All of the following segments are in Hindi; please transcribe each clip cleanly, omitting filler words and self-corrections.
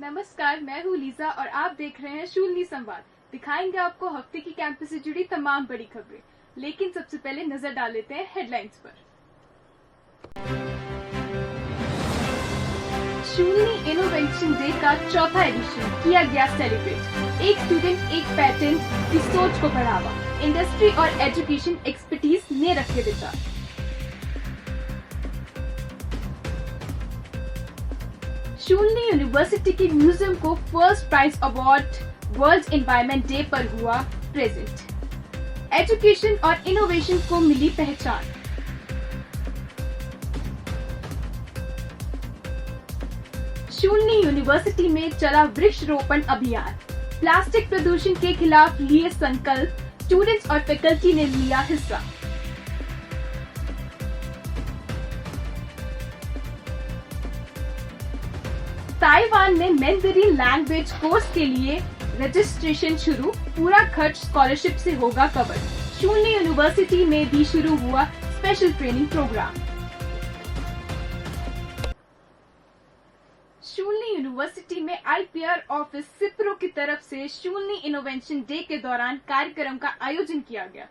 नमस्कार, मैं हूँ लीजा और आप देख रहे हैं शूलनी संवाद। दिखाएंगे आपको हफ्ते की कैंपस से जुड़ी तमाम बड़ी खबरें, लेकिन सबसे पहले नजर डाल लेते हैं हेडलाइंस पर। शूलनी इनोवेशन डे का चौथा एडिशन किया गया सेलिब्रेट। एक स्टूडेंट एक पैटेंट की सोच को बढ़ावा, इंडस्ट्री और एजुकेशन एक्सपर्टीज ने रखे विचार। शूलनी यूनिवर्सिटी के म्यूजियम को first prize award world environment day पर हुआ प्रेजेंट। एजुकेशन और इनोवेशन को मिली पहचान। शूलनी यूनिवर्सिटी में चला वृक्षरोपण अभियान। प्लास्टिक प्रदूषण के खिलाफ लिए संकल्प, स्टूडेंट्स और फैकल्टी ने लिया हिस्सा। ताइवान में मैंडरीन लैंग्वेज कोर्स के लिए रजिस्ट्रेशन शुरू, पूरा खर्च स्कॉलरशिप से होगा कवर। शूलनी यूनिवर्सिटी में भी शुरू हुआ special training program. Shoolini university में आईपीआर ऑफिस सिप्रो की तरफ से शूलनी इनोवेशन डे के दौरान कार्यक्रम का आयोजन किया गया।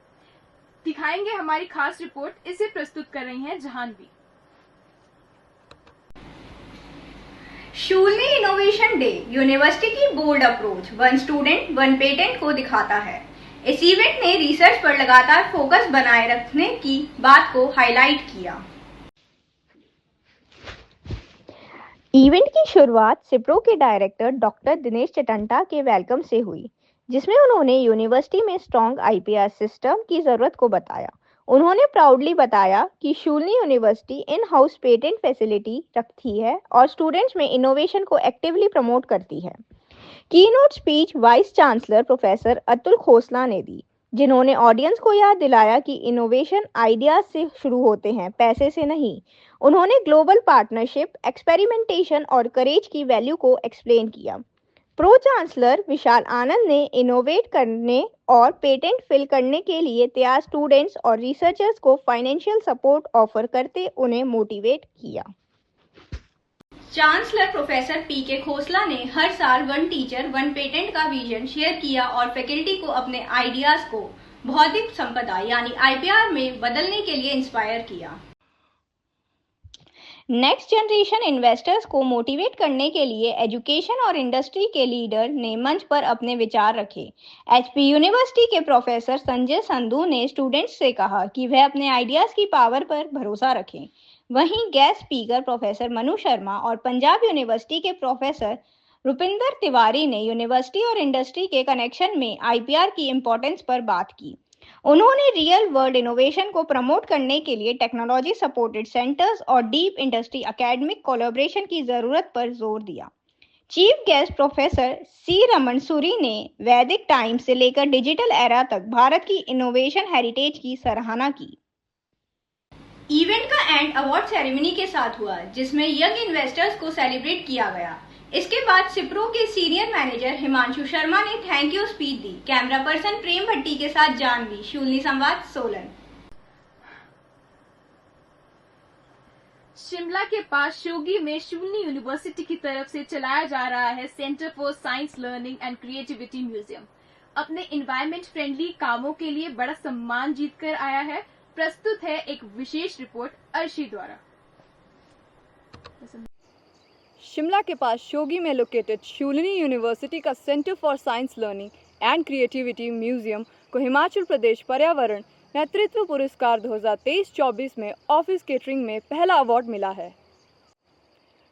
दिखाएंगे हमारी खास रिपोर्ट, इसे प्रस्तुत कर रही हैं Jahnavi. Shoolini innovation day university की bold approach one student one patent को दिखाता है। इस इवेंट ने रिसर्च पर लगातार फोकस बनाए रखने की बात को हाईलाइट किया। इवेंट की शुरुआत सिप्रो के डायरेक्टर डॉक्टर दिनेश चटंटा के वेलकम से हुई, जिसमें उन्होंने यूनिवर्सिटी में स्ट्रॉन्ग आईपीआर सिस्टम की जरूरत को बताया। उन्होंने प्राउडली बताया कि Shoolini university in house patent facility रखती है और स्टूडेंट्स में इनोवेशन को एक्टिवली प्रमोट करती है। Keynote speech vice chancellor professor Atul Khosla ने दी, जिन्होंने ऑडियंस को याद दिलाया कि इनोवेशन आइडियाज से शुरू होते हैं, पैसे से नहीं। उन्होंने ग्लोबल पार्टनरशिप, एक्सपेरिमेंटेशन और करेज की वैल्यू को एक्सप्लेन किया। प्रो चांसलर विशाल आनंद ने इनोवेट करने और पेटेंट फिल करने के लिए तैयार स्टूडेंट्स और रिसर्चर्स को फाइनेंशियल सपोर्ट ऑफर करते उन्हें मोटिवेट किया। चांसलर प्रोफेसर पीके खोसला ने हर साल वन टीचर वन पेटेंट का विजन शेयर किया और फैकल्टी को अपने आइडियाज को बौद्धिक संपदा यानी आईपीआर में बदलने के लिए इंस्पायर किया। नेक्स्ट जनरेशन इन्वेस्टर्स को मोटिवेट करने के लिए एजुकेशन और इंडस्ट्री के लीडर ने मंच पर अपने विचार रखे। एचपी यूनिवर्सिटी के प्रोफेसर संजय संधू ने स्टूडेंट्स से कहा कि वह अपने आइडियाज की पावर पर भरोसा रखें। वहीं guest speaker professor Manu Sharma और पंजाब यूनिवर्सिटी के प्रोफेसर रुपिंदर तिवारी ने यूनिवर्सिटी और इंडस्ट्री के कनेक्शन में आईपीआर की इम्पोर्टेंस पर बात की। उन्होंने रियल वर्ल्ड इनोवेशन को प्रमोट करने के लिए टेक्नोलॉजी सपोर्टेड सेंटर्स और डीप इंडस्ट्री एकेडमिक कोलैबोरेशन की जरूरत पर जोर दिया। Chief guest professor C Raman Suri ने वैदिक टाइम से लेकर डिजिटल एरा तक भारत की इनोवेशन हेरिटेज की सराहना की। इवेंट का एंड अवार्ड सेरेमनी के साथ हुआ, जिसमें यंग इन्वेस्टर्स को सेलिब्रेट किया गया। इसके बाद सिप्रो के सीनियर मैनेजर हिमांशु शर्मा ने थैंक यू स्पीच दी। कैमरा पर्सन प्रेम भट्टी के साथ जानवी, शूलनी संवाद, सोलन। शिमला के पास शोगी में शूलनी यूनिवर्सिटी की तरफ से चलाया जा रहा है centre for science learning and creativity museum. अपने एनवायरमेंट फ्रेंडली कामों के लिए बड़ा सम्मान जीतकर आया है। प्रस्तुत है एक विशेष रिपोर्ट अर्शी द्वारा। शिमला के पास शोगी में लोकेटेड शूलनी यूनिवर्सिटी का centre for science learning and creativity museum को हिमाचल प्रदेश पर्यावरण नेतृत्व पुरस्कार 2023-24 में ऑफिस केटरिंग में पहला अवार्ड मिला है।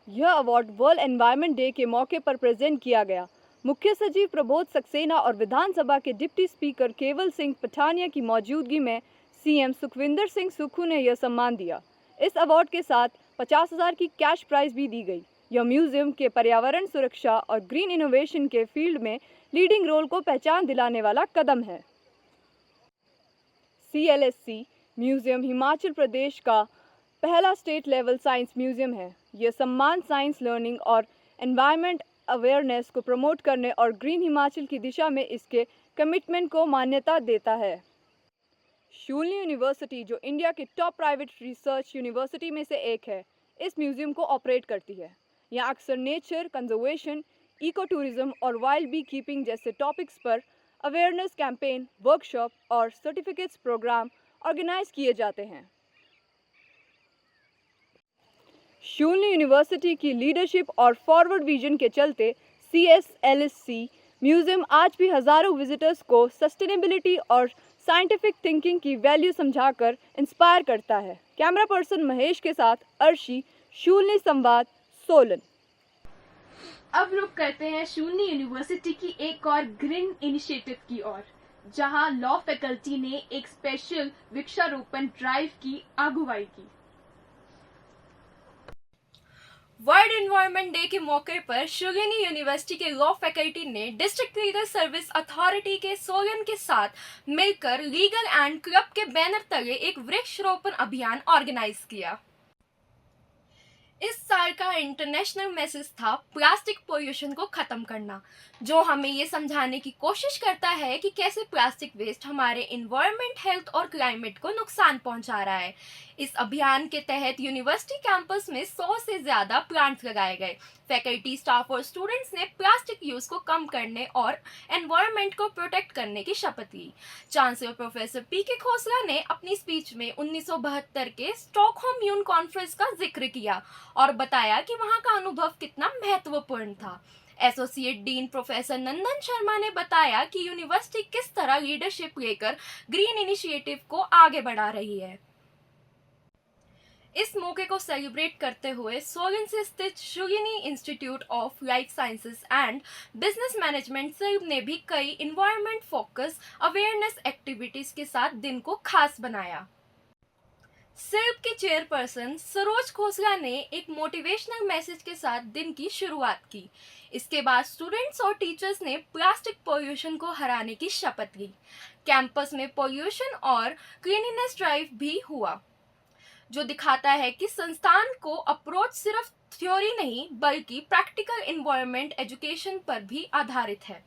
यह अवार्ड वर्ल्ड एनवायरनमेंट डे के मौके पर प्रेजेंट किया गया। मुख्य सचिव प्रबोध सक्सेना और विधानसभा के डिप्टी स्पीकर केवल सिंह पठानिया की मौजूदगी में सीएम सुखविंदर सिंह सुक्खू ने यह सम्मान दिया। इस अवार्ड के साथ 50,000 की कैश प्राइज भी दी गई। यह म्यूजियम के पर्यावरण सुरक्षा और ग्रीन इनोवेशन के फील्ड में लीडिंग रोल को पहचान दिलाने वाला कदम है। CLSC म्यूजियम हिमाचल प्रदेश का पहला स्टेट लेवल साइंस म्यूजियम है। यह सम्मान साइंस लर्निंग और एनवायरनमेंट अवेयरनेस को प्रमोट करने और ग्रीन हिमाचल की दिशा में इसके कमिटमेंट को मान्यता देता है। शूलनी यूनिवर्सिटी, जो इंडिया के टॉप प्राइवेट रिसर्च यूनिवर्सिटी में से एक है, इस म्यूजियम को ऑपरेट करती है। यहाँ अक्सर नेचर कंजर्वेशन, इको टूरिज्म और वाइल्ड बी कीपिंग जैसे टॉपिक्स पर अवेयरनेस कैंपेन, वर्कशॉप और सर्टिफिकेट्स प्रोग्राम ऑर्गेनाइज किए जाते हैं। शूलिनी यूनिवर्सिटी की लीडरशिप और फॉरवर्ड विजन के चलते CSLSC म्यूजियम आज भी हजारों विजिटर्स को सस्टेनेबिलिटी और साइंटिफिक थिंकिंग की वैल्यू समझाकर इंस्पायर करता है। कैमरा पर्सन महेश के साथ अर्शी, शूलिनी संवाद, सोलन। अब रुक करते हैं शूलिनी यूनिवर्सिटी की एक और ग्रीन इनिशिएटिव की ओर, जहां लॉ फैकल्टी ने एक स्पेशल वृक्षारोपण ड्राइव की अगुवाई की। वर्ल्ड एनवायरनमेंट डे के मौके पर शूलिनी यूनिवर्सिटी के लॉ फैकल्टी ने डिस्ट्रिक्ट लीगल सर्विस अथॉरिटी के सोलन के साथ मिलकर लीगल एंड क्लब के बैनर तले एक वृक्षारोपण अभियान ऑर्गेनाइज किया। इस साल का इंटरनेशनल मैसेज था प्लास्टिक पोल्यूशन को खत्म करना, जो हमें ये समझाने की कोशिश करता है कि कैसे प्लास्टिक वेस्ट हमारे एनवायरनमेंट, हेल्थ और क्लाइमेट को नुकसान पहुंचा रहा है। इस अभियान के तहत यूनिवर्सिटी कैंपस में 100 से ज्यादा प्लांट्स लगाए गए। फैकल्टी, स्टाफ और स्टूडेंट्स ने प्लास्टिक यूज को कम करने और एनवायरनमेंट को प्रोटेक्ट करने की शपथ ली। चांसलर प्रोफेसर PK खोसला ने अपनी स्पीच में 1972 के स्टॉकहोम यून कॉन्फ्रेंस का जिक्र किया और बताया कि वहां का अनुभव कितना महत्वपूर्ण था। एसोसिएट डीन प्रोफेसर नंदन शर्मा ने बताया कि यूनिवर्सिटी किस तरह लीडरशिप लेकर ग्रीन इनिशिएटिव को आगे बढ़ा रही है। इस मौके को सेलिब्रेट करते हुए सोलन से स्थित Shoolini institute of life sciences and business management SILB ने भी कई एनवायरनमेंट फोकस अवेयरनेस एक्टिविटीज के साथ दिन को खास बनाया। सिल्ब की चेयरपर्सन सरोज खोसला ने एक मोटिवेशनल मैसेज के साथ दिन की शुरुआत की। इसके बाद स्टूडेंट्स और टीचर्स ने प्लास्टिक पोल्यूशन को हराने की शपथ ली। कैंपस में पोल्यूशन और क्लीनिनेस ड्राइव भी हुआ, जो दिखाता है कि संस्थान को अप्रोच सिर्फ थ्योरी नहीं बल्कि प्रैक्टिकल एनवायरनमेंट एजुकेशन पर भी आधारित है।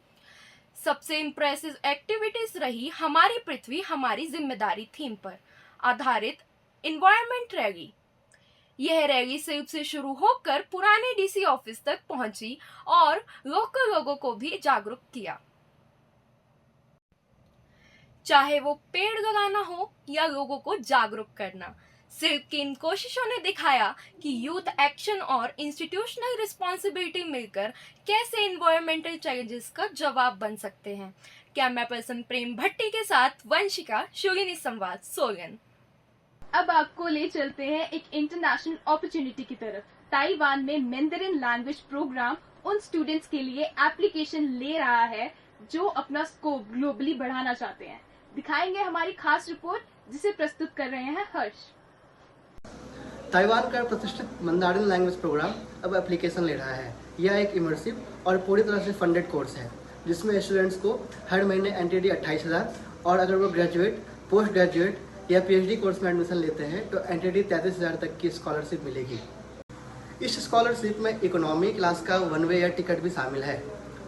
सबसे इम्प्रेसिव एक्टिविटीज रही हमारी पृथ्वी हमारी जिम्मेदारी थीम पर आधारित एनवायरनमेंट रैली। यह रैली सिर्फ से शुरू होकर पुराने DC ऑफिस तक पहुंची और लोकल लोगों को भी जागरूक किया। चाहे वो पेड़ लगाना हो या लोगों को जागरूक करना, सिल्ब की इन कोशिशों ने दिखाया कि यूथ एक्शन और इंस्टीट्यूशनल रिस्पॉन्सिबिलिटी मिलकर कैसे एनवायरमेंटल चैलेंजेस का जवाब बन सकते हैं। कैमरा पर्सन प्रेम भट्टी के साथ वंशिका, शूलिनी संवाद, सोलन। अब आपको ले चलते हैं एक इंटरनेशनल अपॉर्चुनिटी की तरफ। ताइवान में मैंडरिन लैंग्वेज प्रोग्राम उन स्टूडेंट्स के लिए एप्लीकेशन ले रहा है जो अपना स्कोप ग्लोबली बढ़ाना चाहते हैं। दिखाएंगे हमारी खास रिपोर्ट, जिसे प्रस्तुत कर रहे हैं हर्ष। ताइवान का प्रतिष्ठित मंदारिन लैंग्वेज प्रोग्राम अब एप्लीकेशन ले रहा है। यह एक इमर्सिव और पूरी तरह से फंडेड कोर्स है, जिसमें स्टूडेंट्स को हर महीने NTD 28,000 और अगर वो ग्रेजुएट, पोस्ट ग्रेजुएट या PhD कोर्स में एडमिशन लेते हैं तो NTD 33,000 तक की स्कॉलरशिप मिलेगी। इस स्कॉलरशिप में इकोनॉमी क्लास का 1 वे एयर टिकट भी शामिल है।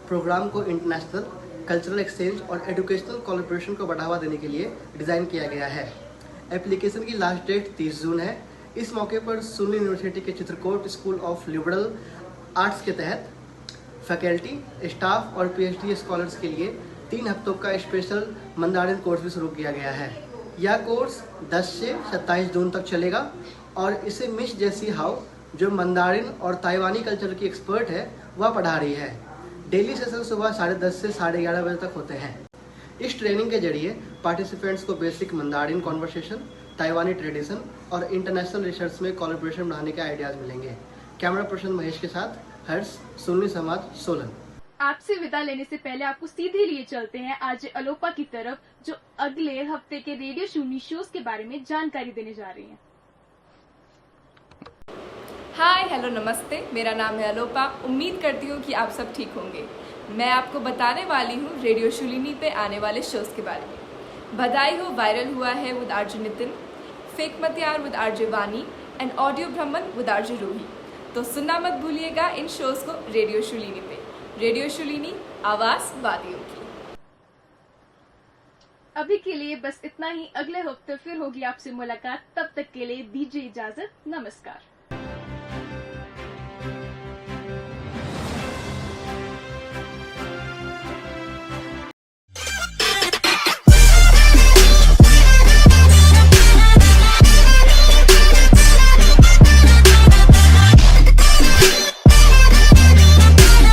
प्रोग्राम को इंटरनेशनल कल्चरल एक्सचेंज और एजुकेशनल कोलैबोरेशन को बढ़ावा देने के लिए डिज़ाइन किया गया है। एप्लीकेशन की लास्ट डेट 30 जून है। इस मौके पर शूलिनी यूनिवर्सिटी के Chitrakoot school of liberal arts के तहत फैकल्टी, स्टाफ और PhD स्कॉलर्स के लिए 3 हफ्तों का स्पेशल मंदारिन कोर्स भी शुरू किया गया है। यह कोर्स 10 से 27 जून तक चलेगा और इसे मिस जेसी हाउ, जो मंदारिन और ताइवानी कल्चर की एक्सपर्ट है, वह पढ़ा रही है। डेली सेशन सुबह 10:30 से 11:30 बजे तक होते हैं। इस ट्रेनिंग के जरिए पार्टिसिपेंट्स को बेसिक मंदारिन कॉन्वर्सेशन, ताइवानी ट्रेडिशन और इंटरनेशनल रिसर्च में कोलैबोरेशन बढ़ाने के आइडियाज मिलेंगे। कैमरा पर्सन महेश के साथ हर्ष, शूलिनी संवाद, सोलन। आपसे विदा लेने से पहले आपको सीधे लिए चलते हैं आज अलोपा की तरफ, जो अगले हफ्ते के रेडियो शूलिनी शोज के बारे में जानकारी देने जा रही हैं। हाय, हेलो, नमस्ते। मेरा नाम है अलोपा। उम्मीद करती हूँ कि आप सब ठीक होंगे। मैं आपको बताने वाली हूँ रेडियो शूलिनी पे आने वाले शोज के बारे में। बधाई हो वायरल हुआ है विद RJ नितिन, फेक मत यार विद RJ वानी एंड ऑडियो भ्रमण विद RJ रूही। तो सुनना मत भूलिएगा इन शोज को रेडियो शूलिनी पे। रेडियो शूलिनी, आवाज वादियों की। अभी के लिए बस इतना ही। अगले हफ्ते फिर होगी आपसे मुलाकात। तब तक के लिए दीजिए इजाजत। नमस्कार।